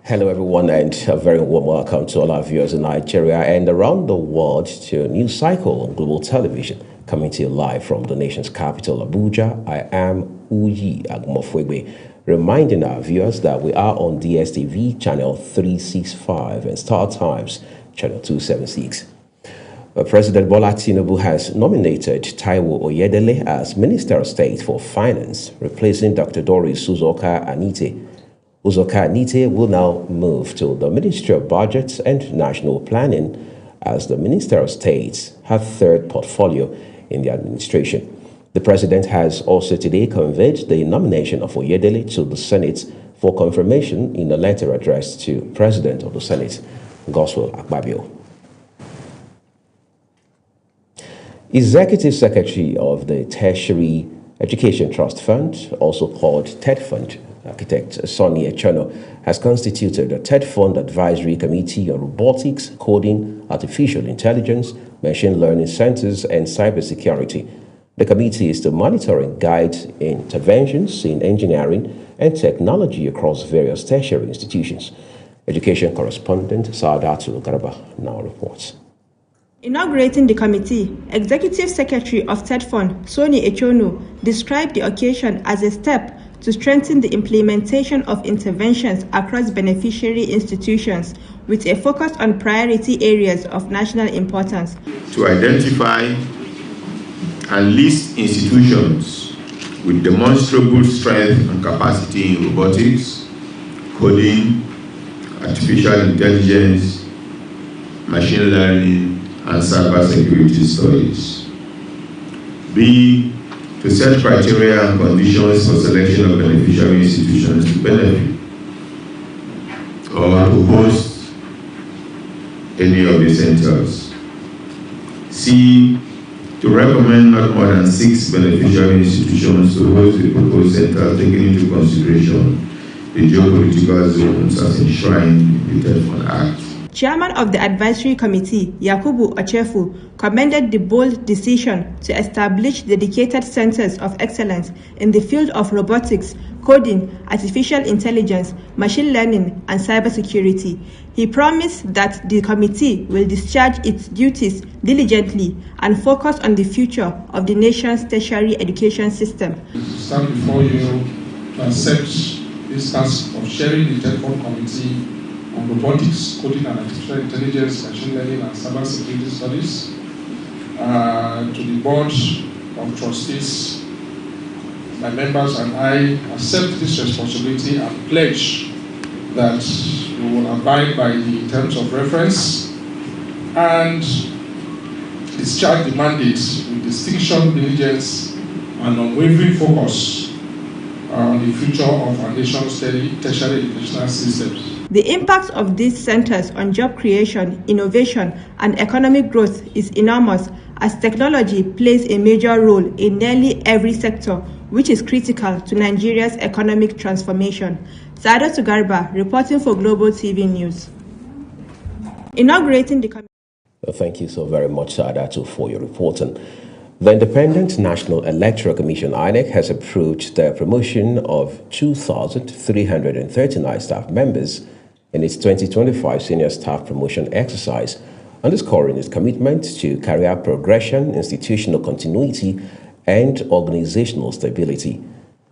Hello, everyone, and a very warm welcome to all our viewers in Nigeria and around the world to a new cycle on Global Television, coming to you live from the nation's capital, Abuja. I am Uyi Agumofwegbe, reminding our viewers that we are on DSTV channel 365 and Star Times channel 276. President Bola Tinubu has nominated Taiwo Oyedele as Minister of State for Finance, replacing Dr. Doris Uzoka Anite. Uzoka Anite will now move to the Ministry of Budget and National Planning as the Minister of State, her third portfolio in the administration. The president has also today conveyed the nomination of Oyedele to the Senate for confirmation in a letter addressed to President of the Senate, Godswill Akpabio. Executive Secretary of the Tertiary Education Trust Fund, also called TED Fund, Architect Sonny Echono, has constituted a TED Fund Advisory Committee on Robotics, Coding, Artificial Intelligence, Machine Learning Centers, and Cybersecurity. The committee is to monitor and guide interventions in engineering and technology across various tertiary institutions. Education correspondent Saadatu Garba now reports. Inaugurating the committee, Executive Secretary of TED Fund, Sonny Echono, described the occasion as a step to strengthen the implementation of interventions across beneficiary institutions with a focus on priority areas of national importance. To identify and list institutions with demonstrable strength and capacity in robotics, coding, artificial intelligence, machine learning, and cybersecurity studies. B, to set criteria and conditions for selection of beneficiary institutions to benefit or to host any of the centers. C, to recommend not more than 6 beneficiary institutions to host the proposed center, taking into consideration the geopolitical zones as enshrined in the TED Fund Act. Chairman of the Advisory Committee, Yakubu Ochefu, commended the bold decision to establish dedicated centers of excellence in the field of robotics, coding, artificial intelligence, machine learning, and cybersecurity. He promised that the committee will discharge its duties diligently and focus on the future of the nation's tertiary education system. Stand before you to accept this task of chairing the TED Fund Committee on robotics, coding and artificial intelligence, machine learning and cybersecurity studies, to the board of trustees. My members and I accept this responsibility and pledge that we will abide by the terms of reference and discharge the mandate with distinction, diligence, and unwavering focus on the future of our nation's tertiary educational systems. The impact of these centers on job creation, innovation, and economic growth is enormous, as technology plays a major role in nearly every sector, which is critical to Nigeria's economic transformation. Saadatu Garba, reporting for Global TV News. Inaugurating the committee. Thank you so very much, Saadatu, for your reporting. The Independent National Electoral Commission, INEC, has approved the promotion of 2,339 staff members in its 2025 senior staff promotion exercise, underscoring its commitment to career progression, institutional continuity, and organizational stability.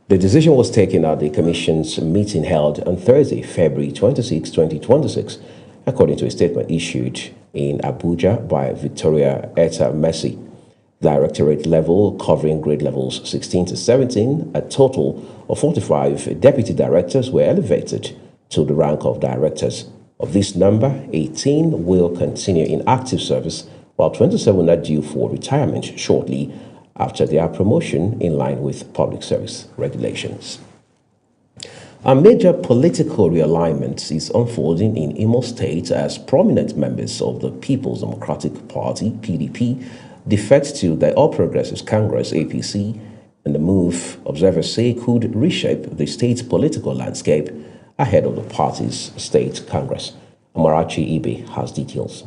The decision was taken at the Commission's meeting held on Thursday, February 26, 2026, according to a statement issued in Abuja by Victoria Etta Messi. Directorate level, covering grade levels 16 to 17, a total of 45 deputy directors were elevated to the rank of directors. Of this number, 18 will continue in active service, while 27 are due for retirement shortly after their promotion in line with public service regulations. A major political realignment is unfolding in Imo State as prominent members of the People's Democratic Party, PDP, defect to the All Progressives Congress, APC, and the move, observers say, could reshape the state's political landscape ahead of the party's state congress. Amarachi Ibe has details.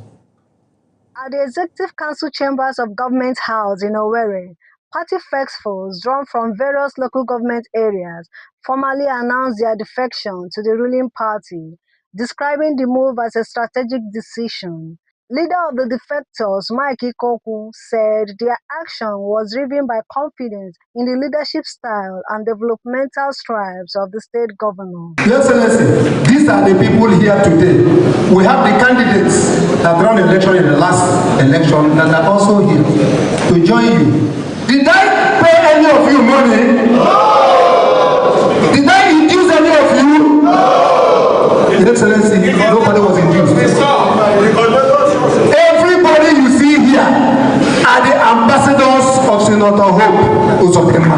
At the Executive Council chambers of Government House in Owerri, party faithfuls drawn from various local government areas formally announced their defection to the ruling party. describing the move as a strategic decision. Leader of the defectors, Mike Ikoku, said their action was driven by confidence in the leadership style and developmental strides of the state governor. Your Excellency, these are the people here today. We have the candidates that ran election in the last election that are also here to join you. Did I pay any of you money? No. Did I induce any of you? No. Your Excellency, nobody was induced. Everybody you see here are the ambassadors of Senator Hope Uzodinma.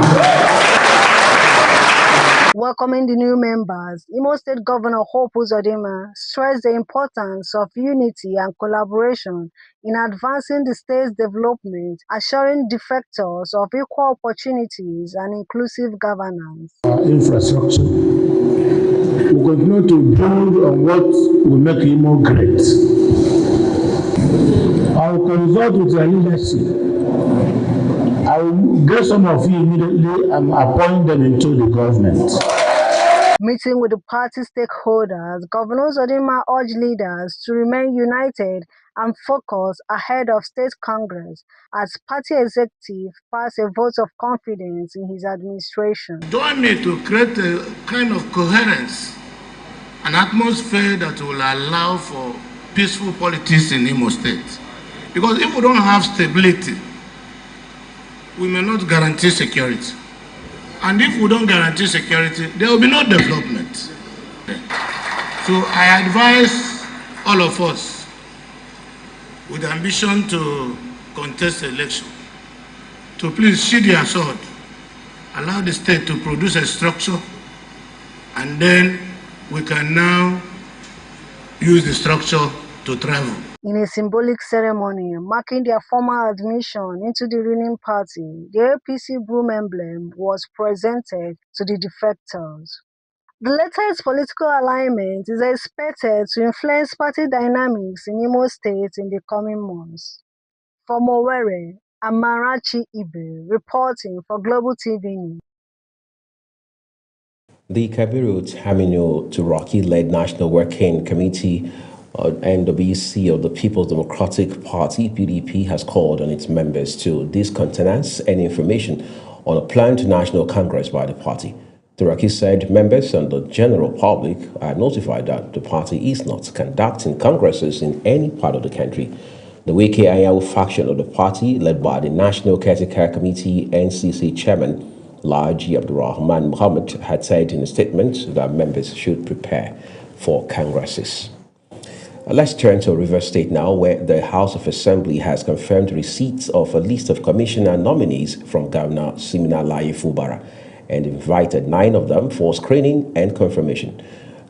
Welcoming the new members, Imo State Governor Hope Uzodinma stressed the importance of unity and collaboration in advancing the state's development, assuring defectors of equal opportunities and inclusive governance. Infrastructure. We continue to build on what will make Imo great. I will consult with your leadership. I will get some of you immediately and appoint them into the government. Meeting with the party stakeholders, Governor Uzodinma urged leaders to remain united and focused ahead of State Congress as party executive passed a vote of confidence in his administration. Join me to create a kind of coherence, an atmosphere that will allow for peaceful politics in Imo State. Because if we don't have stability, we may not guarantee security. And if we don't guarantee security, there will be no development. So I advise all of us with ambition to contest the election to please sheathe your sword, allow the state to produce a structure, and then we can now use the structure to travel. In a symbolic ceremony marking their formal admission into the ruling party, the APC broom emblem was presented to the defectors. The latest political alignment is expected to influence party dynamics in Imo State in the coming months. From Owerri, Amarachi Ibe reporting for Global TV News. The Kabiru Aminu Turaki-led National Working Committee NWC of the People's Democratic Party, PDP, has called on its members to discountenance any information on a planned national congress by the party. Turaki said members and the general public are notified that the party is not conducting congresses in any part of the country. The Wike Ayahu faction of the party, led by the National Caretaker Committee NCC chairman, Laji Abdurrahman Muhammad, had said in a statement that members should prepare for congresses. Let's turn to Rivers State now, where the House of Assembly has confirmed receipts of a list of commissioner nominees from Governor Siminalayi Fubara and invited 9 of them for screening and confirmation.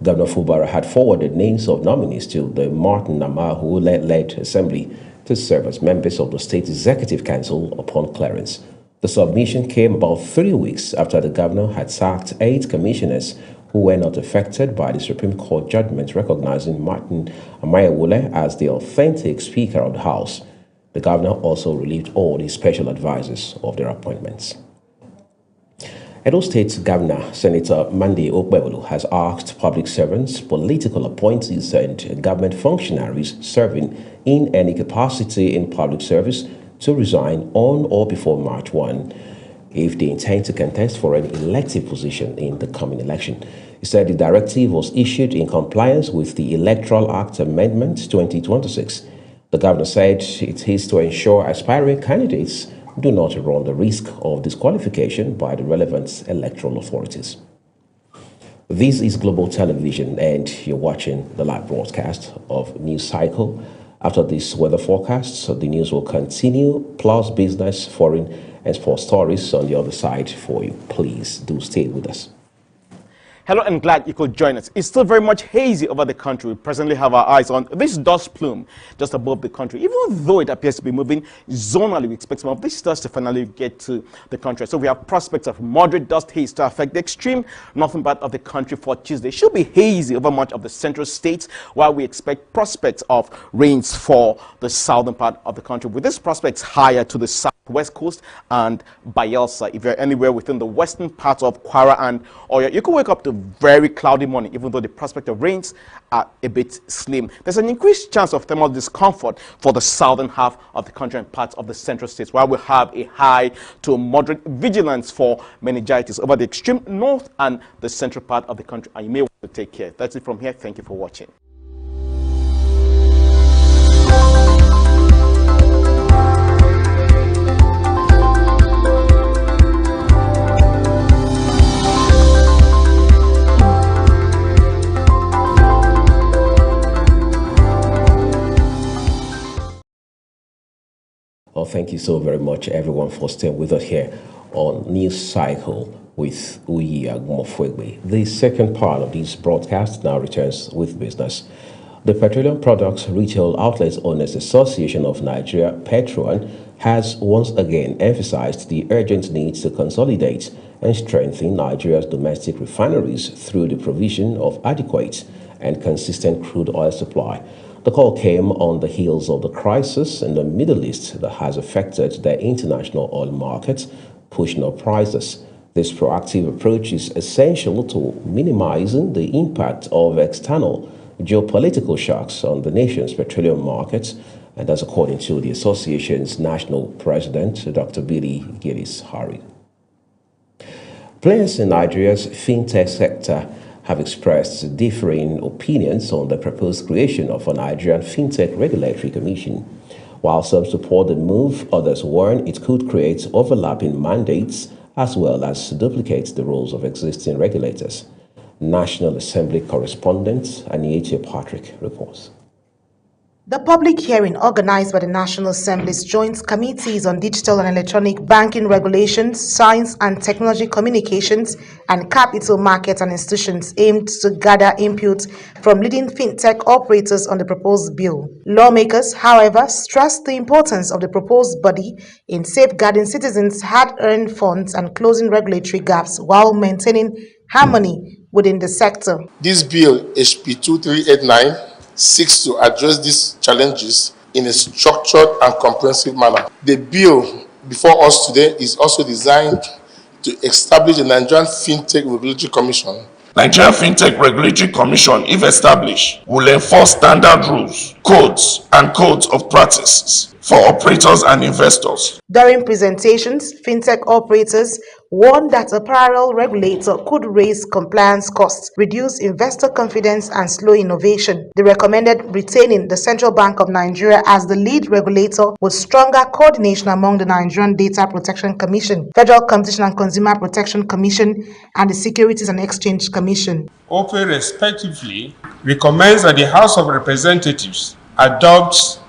Governor Fubara had forwarded names of nominees to the Martin Namahu-led Assembly to serve as members of the State Executive Council upon clearance. The submission came about 3 weeks after the governor had sacked 8 commissioners who were not affected by the Supreme Court judgment recognizing Martin Amayewule as the authentic Speaker of the House. The governor also relieved all the special advisors of their appointments. Edo State Governor Senator Monday Okpebholo has asked public servants, political appointees, and government functionaries serving in any capacity in public service to resign on or before March 1 if they intend to contest for any elective position in the coming election. He said the directive was issued in compliance with the Electoral Act Amendment 2026. The governor said it is to ensure aspiring candidates do not run the risk of disqualification by the relevant electoral authorities. This is Global Television, and you're watching the live broadcast of News Cycle. After this weather forecast, the news will continue, plus business, foreign, and sports stories on the other side for you. Please do stay with us. Hello and glad you could join us. It's still very much hazy over the country. We presently have our eyes on this dust plume just above the country. Even though it appears to be moving zonally, we expect some of this dust to finally get to the country. So we have prospects of moderate dust haze to affect the extreme northern part of the country for Tuesday. It should be hazy over much of the central states, while we expect prospects of rains for the southern part of the country, with these prospects higher to the south West Coast and Bayelsa. If you're anywhere within the western part of Kwara and Oyo, you could wake up to very cloudy morning, even though the prospect of rains are a bit slim. There's an increased chance of thermal discomfort for the southern half of the country and parts of the central states, while we have a high to a moderate vigilance for meningitis over the extreme north and the central part of the country, and you may want to take care. That's it from here. Thank you for watching. Well, thank you so very much, everyone, for staying with us here on News Cycle with Uyi Agumofwegbe. The second part of this broadcast now returns with business. The Petroleum Products Retail Outlets Owners Association of Nigeria, Petron, has once again emphasized the urgent need to consolidate and strengthen Nigeria's domestic refineries through the provision of adequate and consistent crude oil supply. The call came on the heels of the crisis in the Middle East that has affected the international oil markets, pushing up prices. This proactive approach is essential to minimizing the impact of external geopolitical shocks on the nation's petroleum markets, and that's according to the association's national president, Dr. Billy Gillis-Harry. Players in Nigeria's fintech sector have expressed differing opinions on the proposed creation of a Nigerian Fintech Regulatory Commission. While some support the move, others warn it could create overlapping mandates as well as duplicate the roles of existing regulators. National Assembly correspondent Aniete Patrick reports. The public hearing organized by the National Assembly's Joint Committees on Digital and Electronic Banking Regulations, Science and Technology Communications, and Capital Markets and Institutions aimed to gather input from leading fintech operators on the proposed bill. Lawmakers, however, stressed the importance of the proposed body in safeguarding citizens' hard-earned funds and closing regulatory gaps while maintaining harmony within the sector. This bill, HB 2389, seeks to address these challenges in a structured and comprehensive manner. The bill before us today is also designed to establish the Nigerian Fintech Regulatory Commission. Nigerian Fintech Regulatory Commission, if established, will enforce standard rules, codes, and codes of practices for operators and investors. During presentations, fintech operators warned that a parallel regulator could raise compliance costs, reduce investor confidence, and slow innovation. They recommended retaining the Central Bank of Nigeria as the lead regulator with stronger coordination among the Nigerian Data Protection Commission, Federal Competition and Consumer Protection Commission, and the Securities and Exchange Commission. OPE respectively recommends that the House of Representatives adopts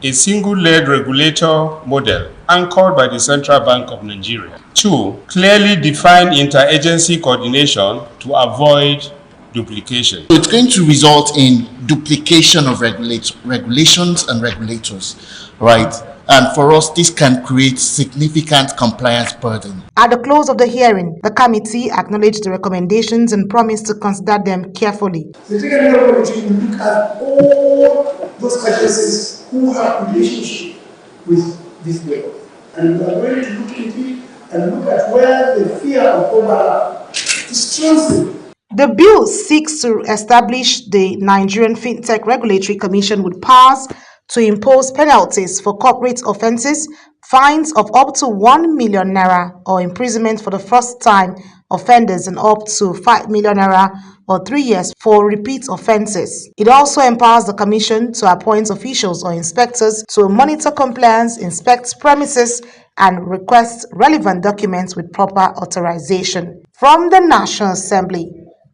a single-led regulator model anchored by the Central Bank of Nigeria. 2. Clearly define interagency coordination to avoid duplication. It's going to result in duplication of regulations and regulators, right? And for us, this can create significant compliance burden. At the close of the hearing, the committee acknowledged the recommendations and promised to consider them carefully. The Technical Committee will look at all those agencies who have relationship with this bill. And we are going to look into it and look at where the fear of overlap is strengthened. The bill seeks to establish the Nigerian Fintech Regulatory Commission with powers to impose penalties for corporate offenses, fines of up to 1 million naira or imprisonment for the first-time offenders and up to 5 million naira or 3 years for repeat offenses. It also empowers the Commission to appoint officials or inspectors to monitor compliance, inspect premises, and request relevant documents with proper authorization. From the National Assembly,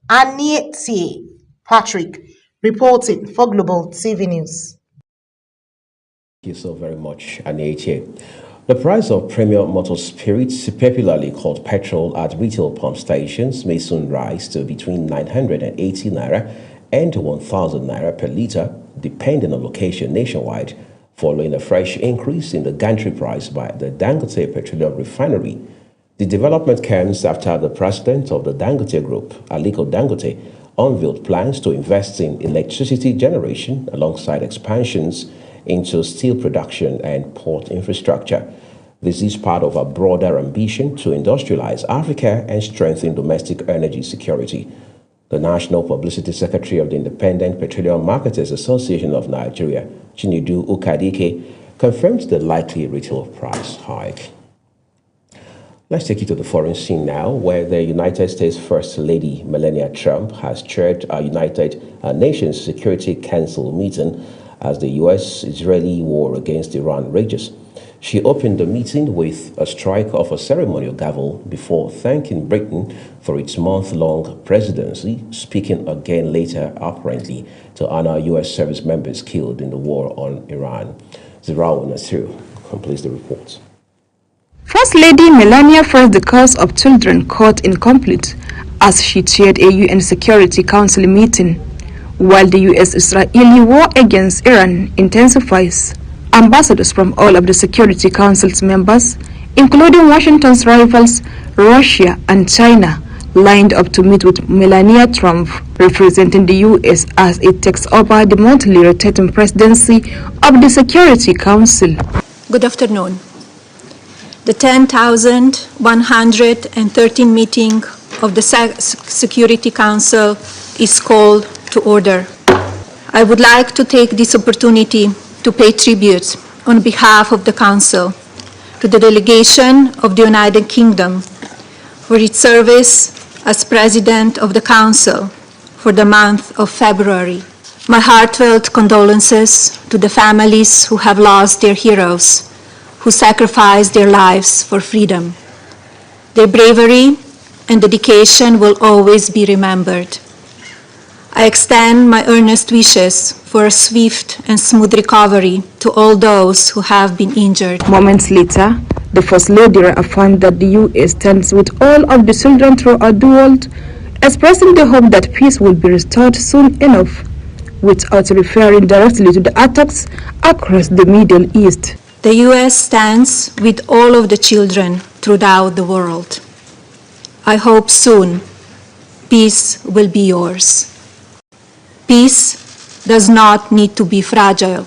Aniete Patrick reporting for Global TV News. Thank you so very much, Aniete. The price of premium motor spirits, popularly called petrol, at retail pump stations may soon rise to between 980 naira and 1,000 naira per litre, depending on location nationwide, following a fresh increase in the gantry price by the Dangote Petroleum Refinery. The development comes after the president of the Dangote Group, Aliko Dangote, unveiled plans to invest in electricity generation alongside expansions into steel production and port infrastructure. This is part of a broader ambition to industrialize Africa and strengthen domestic energy security. The National Publicity Secretary of the Independent Petroleum Marketers Association of Nigeria, Chinedu Ukadike, confirmed the likely retail price hike. Let's take you to the foreign scene now, where the United States First Lady Melania Trump has chaired a United Nations Security Council meeting as the U.S.-Israeli war against Iran rages. She opened the meeting with a strike of a ceremonial gavel before thanking Britain for its month-long presidency, speaking again later, apparently, to honor U.S. service members killed in the war on Iran. Zirao Nasir completes the report. First Lady Melania first the cause of children caught in conflict as she chaired a UN Security Council meeting. While the U.S.-Israeli war against Iran intensifies, ambassadors from all of the Security Council's members, including Washington's rivals, Russia and China, lined up to meet with Melania Trump, representing the U.S. as it takes over the monthly rotating presidency of the Security Council. Good afternoon. The 10,113th meeting of the Security Council is called to order. I would like to take this opportunity to pay tribute on behalf of the Council to the delegation of the United Kingdom for its service as President of the Council for the month of February. My heartfelt condolences to the families who have lost their heroes, who sacrificed their lives for freedom. Their bravery and dedication will always be remembered. I extend my earnest wishes for a swift and smooth recovery to all those who have been injured. Moments later, the First Lady affirmed that the U.S. stands with all of the children throughout the world, expressing the hope that peace will be restored soon enough, without referring directly to the attacks across the Middle East. The U.S. stands with all of the children throughout the world. I hope soon peace will be yours. Peace does not need to be fragile.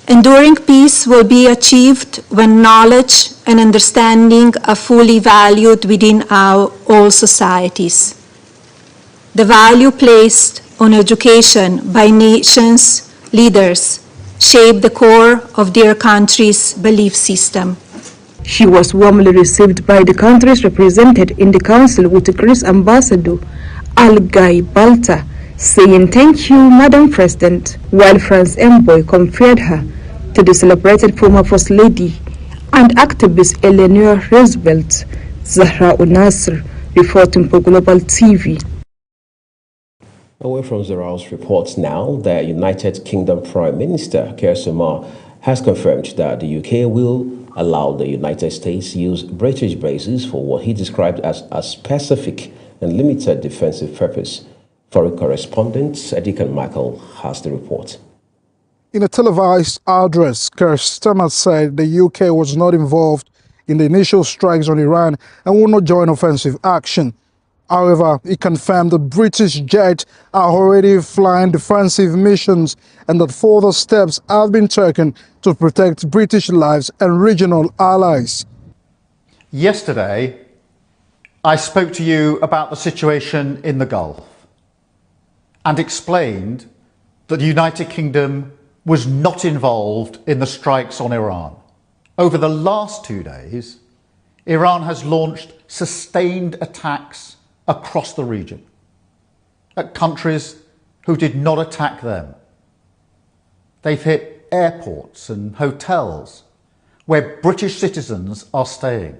Enduring peace will be achieved when knowledge and understanding are fully valued within all societies. The value placed on education by nations' leaders shape the core of their country's belief system. She was warmly received by the countries represented in the council, with Greece Ambassador Algai Balta saying thank you, Madam President, while France envoy compared her to the celebrated former First Lady and activist Eleanor Roosevelt. Zahra Nasir reporting for Global TV. Away from Zarao's reports now, the United Kingdom Prime Minister Keir Starmer has confirmed that the UK will allow the United States use British bases for what he described as a specific and limited defensive purpose. Foreign correspondent Edikan Michael has the report. In a televised address, Keir Starmer said the UK was not involved in the initial strikes on Iran and will not join offensive action. However, he confirmed that British jets are already flying defensive missions and that further steps have been taken to protect British lives and regional allies. Yesterday, I spoke to you about the situation in the Gulf and explained that the United Kingdom was not involved in the strikes on Iran. Over the last 2 days, Iran has launched sustained attacks across the region at countries who did not attack them. They've hit airports and hotels where British citizens are staying.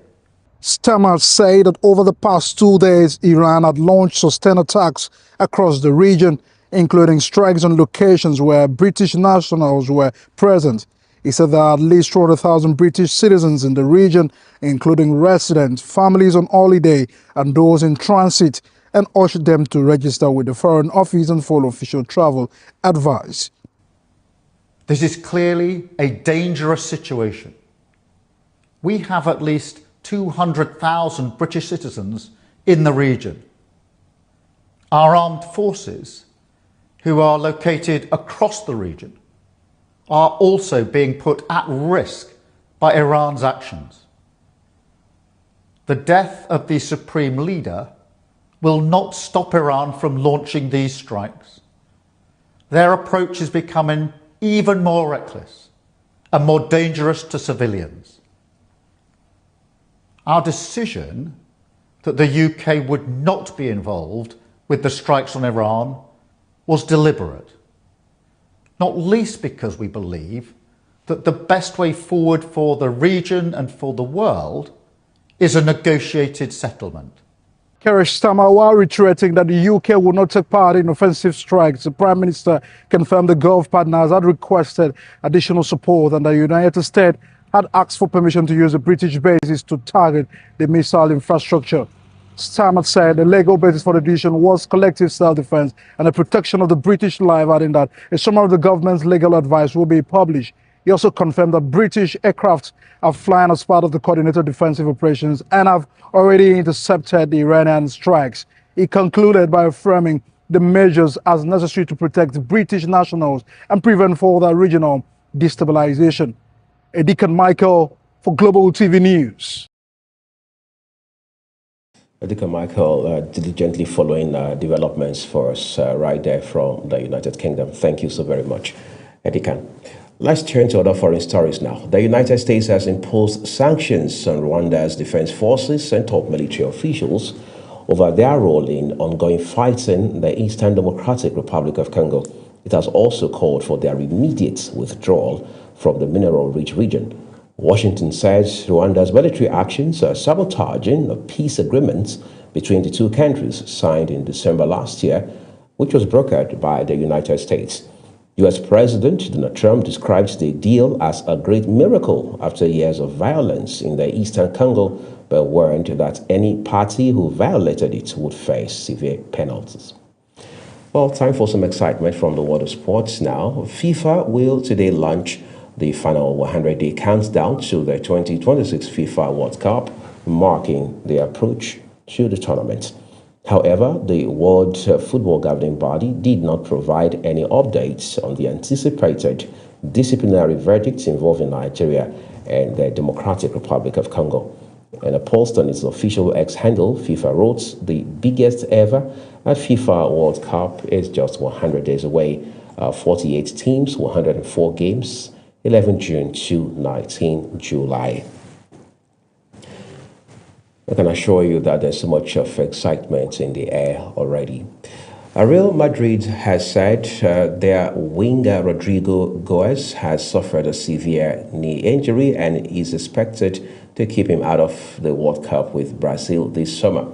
Starmer said that over the past 2 days, Iran had launched sustained attacks across the region, including strikes on locations where British nationals were present. He said there are at least 200,000 British citizens in the region, including residents, families on holiday, and those in transit, and urged them to register with the Foreign Office and follow official travel advice. This is clearly a dangerous situation. We have at least 200,000 British citizens in the region. Our armed forces, who are located across the region, are also being put at risk by Iran's actions. The death of the supreme leader will not stop Iran from launching these strikes. Their approach is becoming even more reckless and more dangerous to civilians. Our decision that the UK would not be involved with the strikes on Iran was deliberate, not least because we believe that the best way forward for the region and for the world is a negotiated settlement. Keir Starmer, while reiterating that the UK will not take part in offensive strikes, the Prime Minister confirmed the Gulf partners had requested additional support and the United States had asked for permission to use the British bases to target the missile infrastructure. Starmer said the legal basis for the decision was collective self-defense and the protection of the British life, adding that a summary of the government's legal advice will be published. He also confirmed that British aircraft are flying as part of the coordinated defensive operations and have already intercepted the Iranian strikes. He concluded by affirming the measures as necessary to protect British nationals and prevent further regional destabilization. Deacon Michael for Global TV News. Deacon Michael, diligently following developments for us right there from the United Kingdom. Thank you so very much, Deacon. Let's turn to other foreign stories now. The United States has imposed sanctions on Rwanda's defense forces and top military officials over their role in ongoing fighting in the Eastern Democratic Republic of Congo. It has also called for their immediate withdrawal from the mineral-rich region. Washington says Rwanda's military actions are sabotaging a peace agreement between the two countries signed in December last year, which was brokered by the United States. U.S. President Donald Trump describes the deal as a great miracle after years of violence in the eastern Congo, but warned that any party who violated it would face severe penalties. Well, time for some excitement from the world of sports now. FIFA will today launch the final 100-day countdown to the 2026 FIFA World Cup, marking the approach to the tournament. However, the World Football Governing Body did not provide any updates on the anticipated disciplinary verdicts involving Nigeria and the Democratic Republic of Congo. In a post on its official X handle, FIFA wrote, "The biggest ever at FIFA World Cup is just 100 days away. 48 teams, 104 games, 11 June to 19 July. I can assure you that there's so much of excitement in the air already. Real Madrid has said their winger Rodrigo Goes has suffered a severe knee injury and is expected to keep him out of the World Cup with Brazil this summer.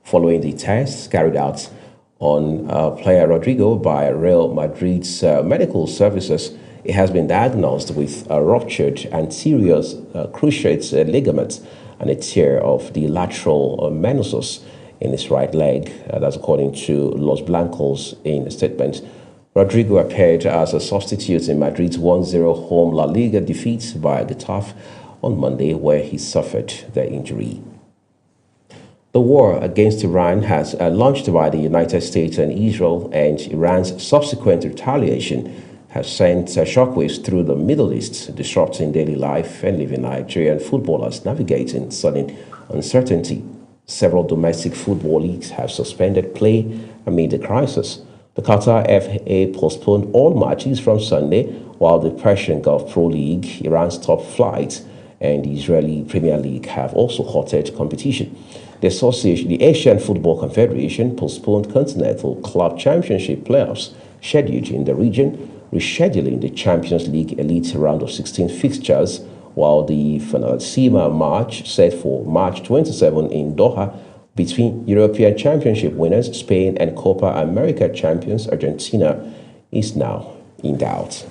Following the tests carried out on player Rodrigo by Real Madrid's medical services, he has been diagnosed with a ruptured anterior cruciate ligament and a tear of the lateral meniscus in his right leg. That's according to Los Blancos in a statement. Rodrigo appeared as a substitute in Madrid's 1-0 home La Liga defeat by Getafe on Monday, where he suffered the injury. The war against Iran has launched by the United States and Israel, and Iran's subsequent retaliation has sent shockwaves through the Middle East, disrupting daily life and leaving Nigerian footballers navigating sudden uncertainty. Several domestic football leagues have suspended play amid the crisis. The Qatar FA postponed all matches from Sunday, while the Persian Gulf Pro League, Iran's top flight, and the Israeli Premier League have also halted competition. The Asian Football Confederation postponed Continental Club Championship playoffs scheduled in the region, rescheduling the Champions League Elite Round of 16 fixtures, while the Finalissima match set for March 27 in Doha between European Championship winners Spain and Copa America champions Argentina is now in doubt.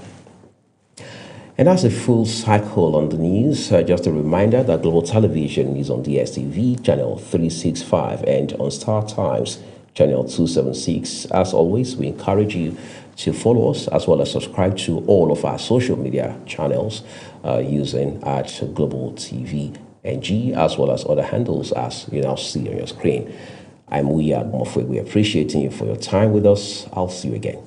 And that's a full cycle on the news. Just a reminder that Global Television is on DSTV channel 365 and on Star Times channel 276. As always, we encourage you to follow us as well as subscribe to all of our social media channels using at Global TV NG, as well as other handles as you now see on your screen. I'm Uyag Mofwe. We're appreciating you for your time with us. I'll see you again.